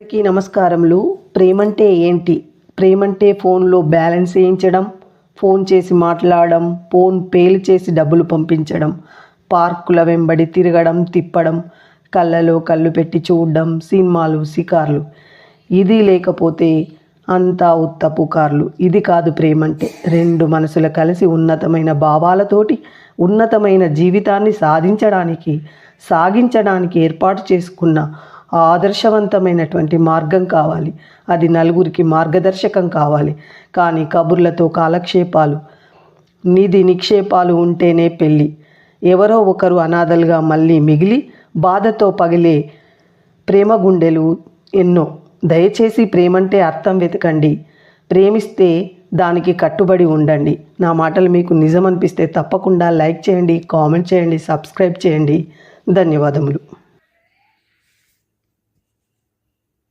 అందరికీ నమస్కారములు. ప్రేమంటే ఏంటి? ప్రేమంటే ఫోన్లో బ్యాలెన్స్ వేయించడం, ఫోన్ చేసి మాట్లాడడం, ఫోన్ పేలు చేసి డబ్బులు పంపించడం, పార్కుల వెంబడి తిరగడం, తిప్పడం, కళ్ళలో కళ్ళు పెట్టి చూడడం, సినిమాలు, షికార్లు. ఇది లేకపోతే అంతా ఉత్త పుకార్లు. ఇది కాదు ప్రేమంటే. రెండు మనసులు కలిసి ఉన్నతమైన భావాలతోటి ఉన్నతమైన జీవితాన్ని సాగించడానికి ఏర్పాటు చేసుకున్న ఆదర్శవంతమైనటువంటి మార్గం కావాలి. అది నలుగురికి మార్గదర్శకం కావాలి. కానీ కబుర్లతో కాలక్షేపాలు, నిధి నిక్షేపాలు ఉంటేనే పెళ్ళి. ఎవరో ఒకరు అనాథలుగా మళ్ళీ మిగిలి బాధతో పగిలే ప్రేమ గుండెలు ఎన్నో. దయచేసి ప్రేమంటే అర్థం వెతకండి. ప్రేమిస్తే దానికి కట్టుబడి ఉండండి. నా మాటలు మీకు నిజం అనిపిస్తే తప్పకుండా లైక్ చేయండి, కామెంట్ చేయండి, సబ్స్క్రైబ్ చేయండి. ధన్యవాదములు.